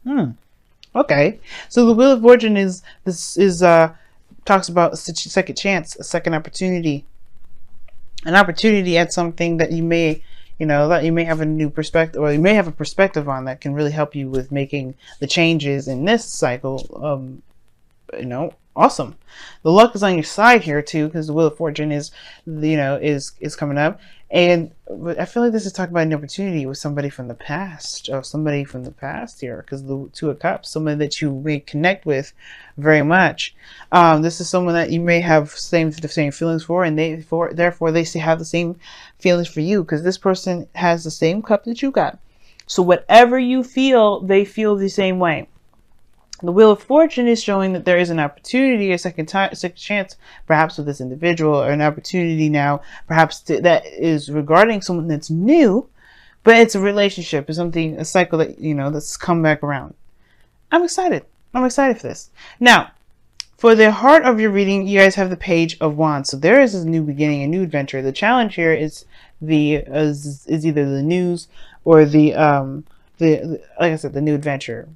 Hmm. Okay. So the Wheel of Fortune is this is talks about a second chance, a second opportunity, an opportunity at something that you may, that you may have a new perspective, or you may have a perspective on that can really help you with making the changes in this cycle. Awesome. The luck is on your side here too, because the Wheel of Fortune is coming up, and I feel like this is talking about an opportunity with somebody from the past, or somebody from the past here, because the Two of Cups, somebody that you may connect with very much. This is someone that you may have the same feelings for, and therefore they have the same feelings for you, because this person has the same cup that you got. So whatever you feel, they feel the same way. The Wheel of Fortune is showing that there is an opportunity, a second chance, perhaps with this individual, or an opportunity now, perhaps that is regarding someone that's new, but it's a relationship, it's something, a cycle that that's come back around. I'm excited. I'm excited for this. Now, for the heart of your reading, you guys have the Page of Wands. So there is a new beginning, a new adventure. The challenge here is either the news or the like I said, the new adventure.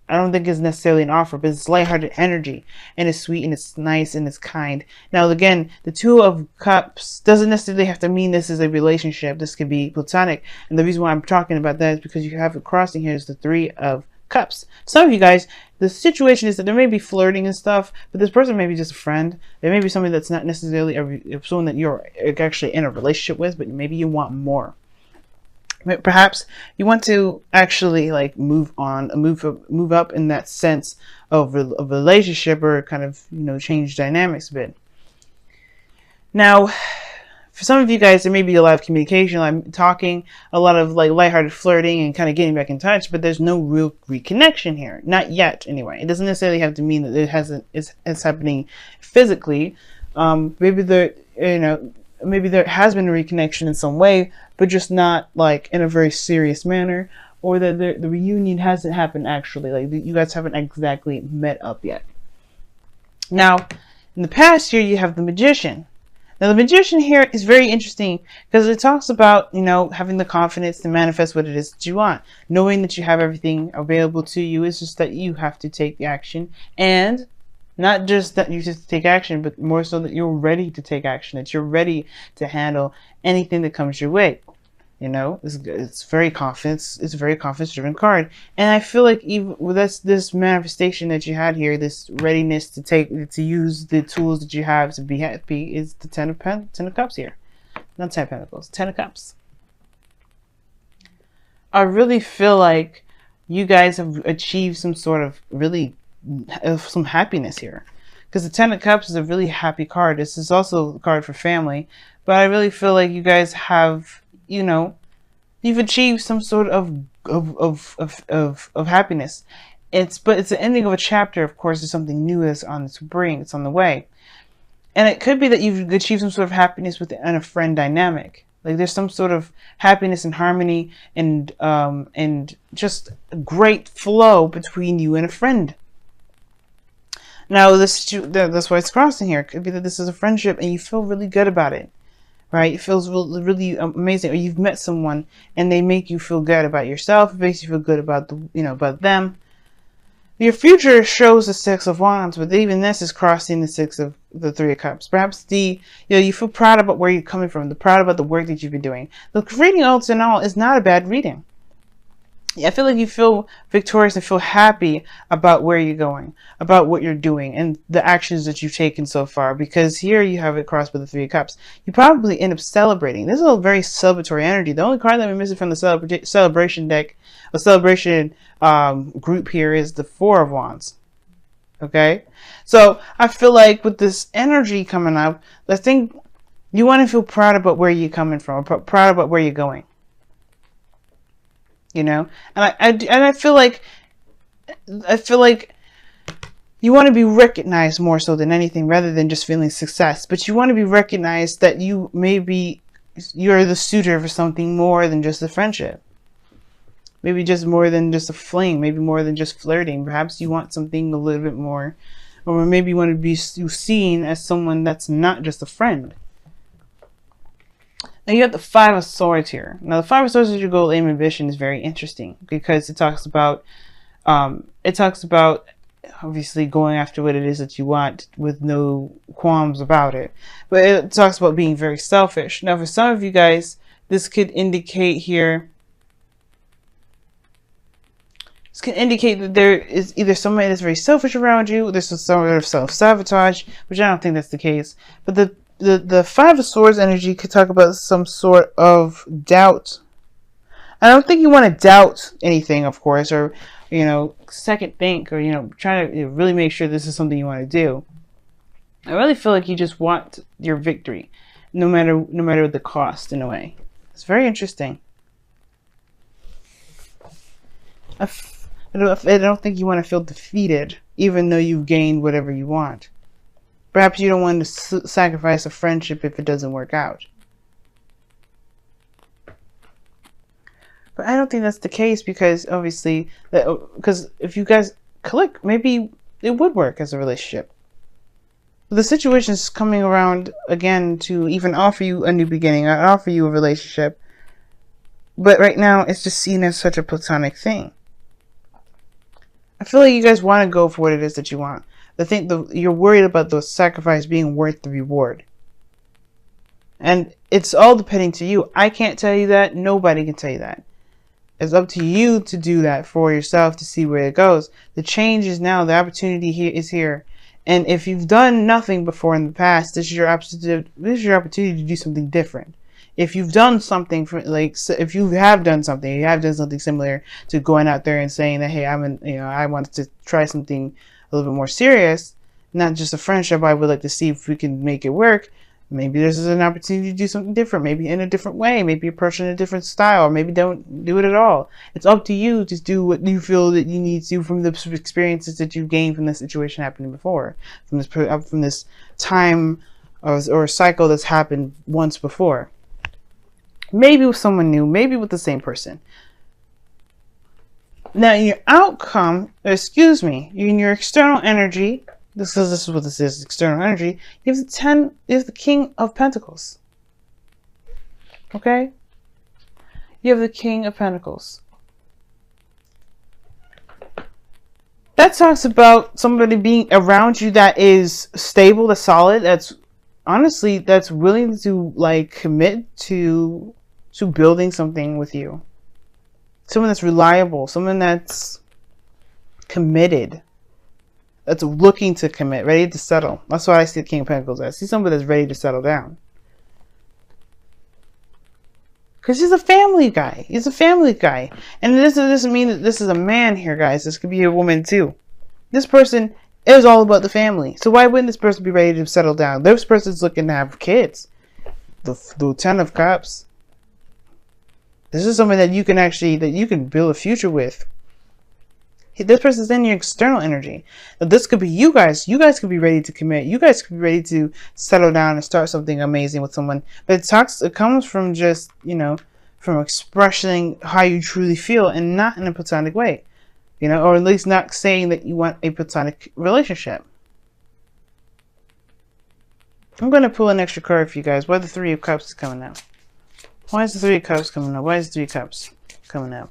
I don't think it's necessarily an offer, but it's lighthearted energy, and it's sweet, and it's nice, and it's kind. Now, again, the Two of Cups doesn't necessarily have to mean this is a relationship. This could be platonic, and the reason why I'm talking about that is because you have it crossing here is the Three of Cups. Some of you guys, the situation is that there may be flirting and stuff, but this person may be just a friend. There may be somebody that's not necessarily someone that you're actually in a relationship with, but maybe you want more. Perhaps you want to actually like move up in that sense of a relationship, or kind of change dynamics a bit. Now, for some of you guys, there may be a lot of communication, I'm talking, a lot of like lighthearted flirting and kind of getting back in touch, but there's no real reconnection here, not yet. Anyway, it doesn't necessarily have to mean that it's happening physically. Maybe there has been a reconnection in some way, but just not like in a very serious manner, or that the reunion hasn't happened actually. Like you guys haven't exactly met up yet. Now, in the past year, you have the Magician. Now, the Magician here is very interesting because it talks about, having the confidence to manifest what it is that you want. Knowing that you have everything available to you. It's just that you have to take the action, and not just that you just take action, but more so that you're ready to take action, that you're ready to handle anything that comes your way. It's very confidence. It's a very confidence-driven card, and I feel like even with this manifestation that you had here, this readiness to use the tools that you have to be happy, is the Ten of Cups here, not 10 of Pentacles, 10 of Cups. I really feel like you guys have achieved some sort of some happiness here, because the Ten of Cups is a really happy card. This is also a card for family, but I really feel like you guys have, you've achieved some sort of happiness. But it's the ending of a chapter. Of course, there's something new that's on its bring. It's on the way, and it could be that you've achieved some sort of happiness within a friend dynamic. Like there's some sort of happiness and harmony, and just a great flow between you and a friend. Now, that's why it's crossing here. It could be that this is a friendship, and you feel really good about it. Right? It feels really, really amazing. Or you've met someone and they make you feel good about yourself. It makes you feel good about about them. Your future shows the Six of Wands, but even this is crossing the Three of Cups. Perhaps you feel proud about where you're coming from, proud about the work that you've been doing. The reading, all in all, is not a bad reading. I feel like you feel victorious and feel happy about where you're going, about what you're doing, and the actions that you've taken so far. Because here you have it crossed with the Three of Cups. You probably end up celebrating. This is a very celebratory energy. The only card that we're missing from the celebration deck, a celebration group here, is the Four of Wands. Okay? So I feel like with this energy coming up, I think you want to feel proud about where you're coming from, or proud about where you're going. And I feel like you want to be recognized more so than anything, rather than just feeling success. But you want to be recognized that you're the suitor for something more than just a friendship. Maybe just more than just a fling. Maybe more than just flirting. Perhaps you want something a little bit more, or maybe you want to be seen as someone that's not just a friend. Now you have the Five of Swords here. Now the Five of Swords as your goal, aim, and ambition is very interesting, because it talks about It talks about obviously going after what it is that you want with no qualms about it. But it talks about being very selfish. Now, for some of you guys, this could indicate here. This can indicate that there is either somebody that's very selfish around you, there's some sort of self-sabotage, which I don't think that's the case. But the Five of Swords energy could talk about some sort of doubt. I don't think you want to doubt anything, of course, or, you know, second think, or, you know, try to really make sure this is something you want to do. I really feel like you just want your victory, no matter the cost, in a way. It's very interesting. I don't think you want to feel defeated, even though you've gained whatever you want. Perhaps you don't want to sacrifice a friendship if it doesn't work out. But I don't think that's the case, because obviously, because if you guys click, maybe it would work as a relationship. The situation is coming around again to even offer you a new beginning, offer you a relationship. But right now, it's just seen as such a platonic thing. I feel like you guys want to go for what it is that you want. You're worried about the sacrifice being worth the reward. And it's all depending to you. I can't tell you that. Nobody can tell you that. It's up to you to do that for yourself, to see where it goes. The change is now. The opportunity is here. And if you've done nothing before in the past, this is your opportunity to do something different. If you've done something if you have done something similar to going out there and saying that, hey, I wanted to try something a little bit more serious, not just a friendship. I would like to see if we can make it work. Maybe this is an opportunity to do something different, maybe in a different way, maybe approach it in a different style, or maybe don't do it at all. It's up to you to do what you feel that you need to from the experiences that you've gained from this situation happening before, from this time or cycle that's happened once before. Maybe with someone new, maybe with the same person. Now, in your outcome, in your external energy, this is what this is, external energy, you have the King of Pentacles. Okay? You have the King of Pentacles. That talks about somebody being around you that is stable, that's solid, that's willing to commit to building something with you. Someone that's reliable, someone that's committed, that's looking to commit, ready to settle. That's what I see the King of Pentacles as. I see somebody that's ready to settle down. Because he's a family guy. He's a family guy. And this doesn't mean that this is a man here, guys. This could be a woman too. This person is all about the family. So why wouldn't this person be ready to settle down? This person's looking to have kids. The Ten of Cups. This is something that you can build a future with. This person's in your external energy. Now, this could be you guys. You guys could be ready to commit. You guys could be ready to settle down and start something amazing with someone. But it comes from just, from expressing how you truly feel, and not in a platonic way. Or at least not saying that you want a platonic relationship. I'm going to pull an extra card for you guys. Why the Three of Cups is coming out? Why is the Three of Cups coming out? Why is the Three of Cups coming out?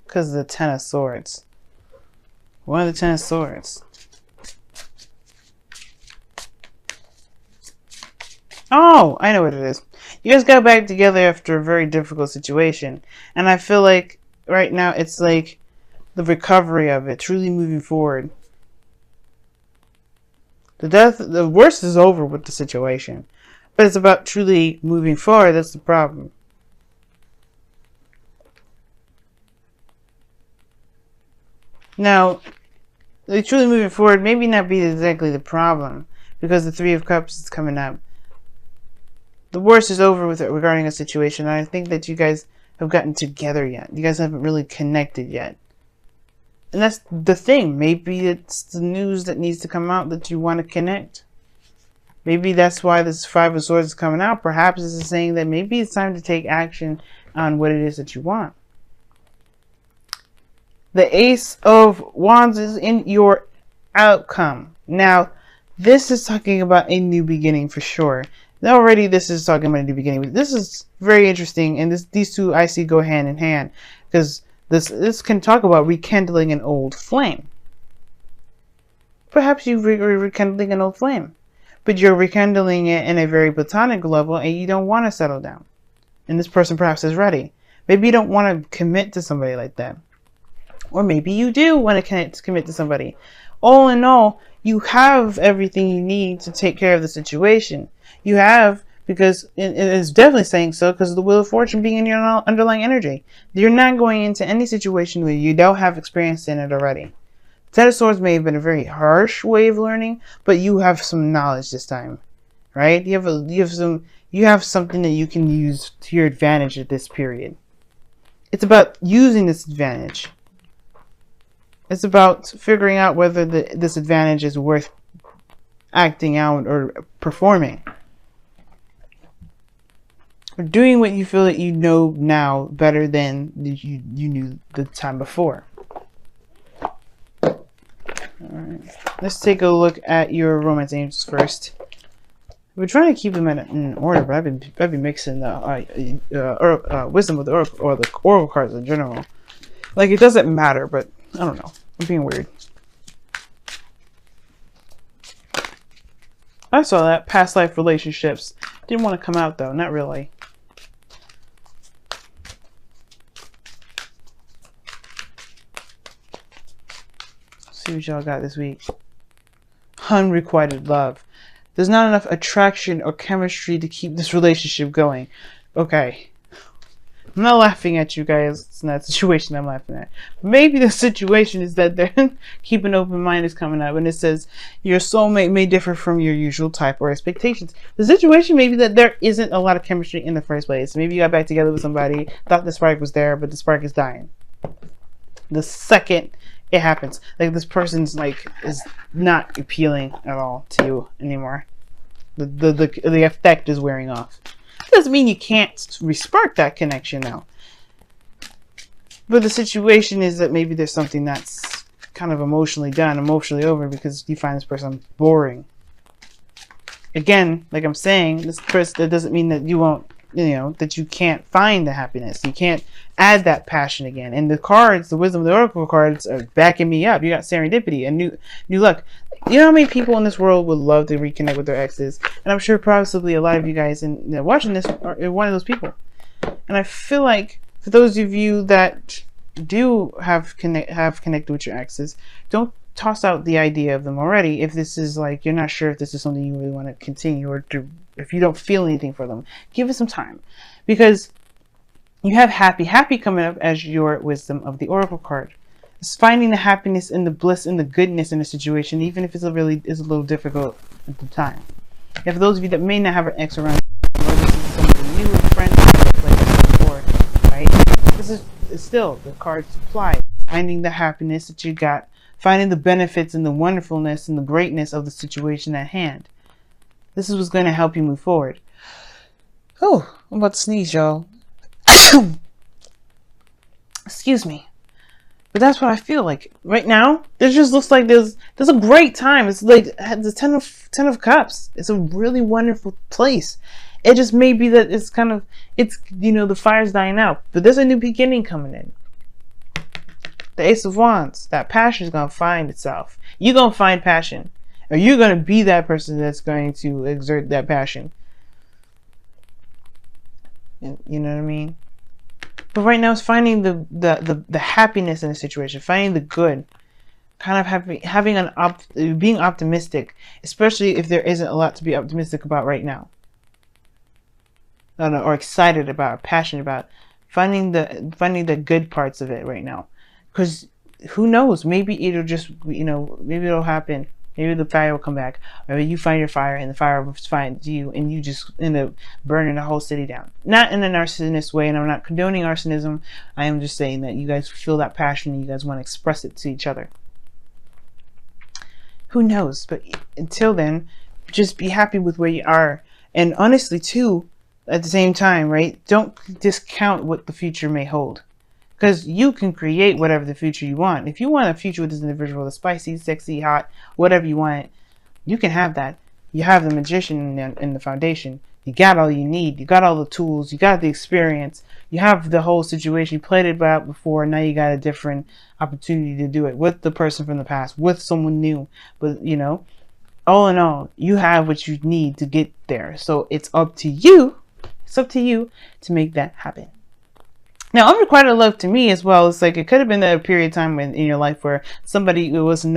Because of the Ten of Swords. Why the Ten of Swords? Oh, I know what it is. You guys got back together after a very difficult situation. And I feel like right now it's like the recovery of it, truly moving forward. The worst is over with the situation. But it's about truly moving forward. That's the problem. Now, truly moving forward maybe not be exactly the problem, because the Three of Cups is coming up. The worst is over with it regarding a situation. I think that you guys have gotten together yet. You guys haven't really connected yet. And that's the thing. Maybe it's the news that needs to come out that you want to connect. Maybe that's why this Five of Swords is coming out. Perhaps this is saying that maybe it's time to take action on what it is that you want. The Ace of Wands is in your outcome. Now, this is talking about a new beginning for sure. Already, this is talking about in the beginning. This is very interesting, and these two I see go hand in hand, because this can talk about rekindling an old flame. Perhaps you're rekindling an old flame, but you're rekindling it in a very platonic level, and you don't want to settle down. And this person perhaps is ready. Maybe you don't want to commit to somebody like that, or maybe you do want to commit to somebody. All in all, you have everything you need to take care of the situation. You have, because it is definitely saying so, because of the Wheel of Fortune being in your underlying energy. You're not going into any situation where you don't have experience in it already. Ten of Swords may have been a very harsh way of learning, but you have some knowledge this time, right? You have something that you can use to your advantage at this period. It's about using this advantage. It's about figuring out whether this advantage is worth acting out or performing. Or doing what you feel that you know now better than you knew the time before. Alright, let's take a look at your romance angels first. We're trying to keep them in order, but I've been mixing the wisdom with the oracle, or the oracle cards in general. Like, it doesn't matter, but I don't know. I'm being weird. I saw that. Past life relationships. Didn't want to come out though. Not really. Let's see what y'all got this week. Unrequited love. There's not enough attraction or chemistry to keep this relationship going. Okay. I'm not laughing at you guys. It's not a situation I'm laughing at. Maybe the situation is that they're keep an open mind is coming up, and it says your soulmate may differ from your usual type or expectations. The situation may be that there isn't a lot of chemistry in the first place. Maybe you got back together with somebody, thought the spark was there, but the spark is dying. The second it happens, like this person's like is not appealing at all to you anymore. The effect is wearing off. Doesn't mean you can't re-spark that connection now. But the situation is that maybe there's something that's kind of emotionally over, because you find this person boring. Again, like I'm saying, this person, that doesn't mean that you won't, that you can't find the happiness. You can't add that passion again. And the cards, the Wisdom of the Oracle cards, are backing me up. You got serendipity and new luck. You know how many people in this world would love to reconnect with their exes? And I'm sure possibly a lot of you guys watching this are one of those people. And I feel like for those of you that do have connected with your exes, don't toss out the idea of them already if this is like you're not sure if this is something you really want to continue, or if you don't feel anything for them. Give it some time, because you have happy coming up as your Wisdom of the Oracle card. It's finding the happiness and the bliss and the goodness in a situation, even if it's a little difficult at the time. And for those of you that may not have an ex around, or this is somebody new, a friend, like this before, right? This is still the cards apply. Finding the happiness that you got, finding the benefits and the wonderfulness and the greatness of the situation at hand. This is what's going to help you move forward. Oh, I'm about to sneeze, y'all. Excuse me. But that's what I feel like right now. It just looks like there's a great time. It's like the ten of cups. It's a really wonderful place. It just may be that it's the fire's dying out, but there's a new beginning coming in. The Ace of Wands. That passion is gonna find itself. You're gonna find passion, or you're gonna be that person that's going to exert that passion. You know what I mean? But right now, it's finding the happiness in the situation, finding the good, kind of being optimistic, especially if there isn't a lot to be optimistic about right now. Or excited about, or passionate about, finding the good parts of it right now, because who knows? Maybe it'll just maybe it'll happen. Maybe the fire will come back, or you find your fire and the fire will find you, and you just end up burning the whole city down. Not in a narcissistic way, and I'm not condoning arsonism. I am just saying that you guys feel that passion and you guys want to express it to each other. Who knows? But until then, just be happy with where you are. And honestly, too, at the same time, right? Don't discount what the future may hold. Because you can create whatever the future you want. If you want a future with this individual that's spicy, sexy, hot, whatever you want, you can have that. you have the magician in the foundation. You got all you need. You got all the tools. You got the experience. You have the whole situation. You played it out before. Now you got a different opportunity to do it with the person from the past, with someone new. But, you know, all in all, you have what you need to get there. So it's up to you. It's up to you to make that happen. Now, unrequited love to me as well, it's like it could have been a period of time in your life where somebody who wasn't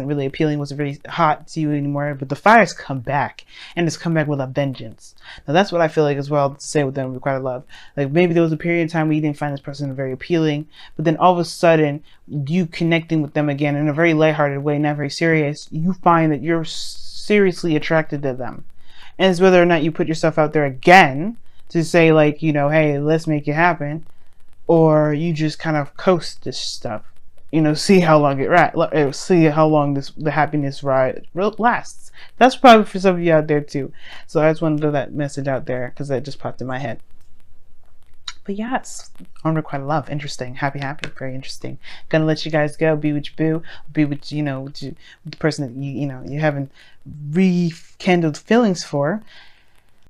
really appealing, wasn't really hot to you anymore, but the fire's come back, and it's come back with a vengeance. Now, that's what I feel like as well to say with the unrequited love. Like maybe there was a period of time where you didn't find this person very appealing, but then all of a sudden, you connecting with them again in a very lighthearted way, not very serious, you find that you're seriously attracted to them. And it's whether or not you put yourself out there again to say like, you know, hey, let's make it happen. Or you just kind of coast this stuff, you know, see how long see how long the happiness ride lasts. That's probably for some of you out there too. So I just wanted to throw that message out there because that just popped in my head. But yeah, it's unrequited love. Interesting. Happy. Very interesting. Gonna let you guys go. Be with your boo. Be with, you know, with the person that you haven't rekindled feelings for.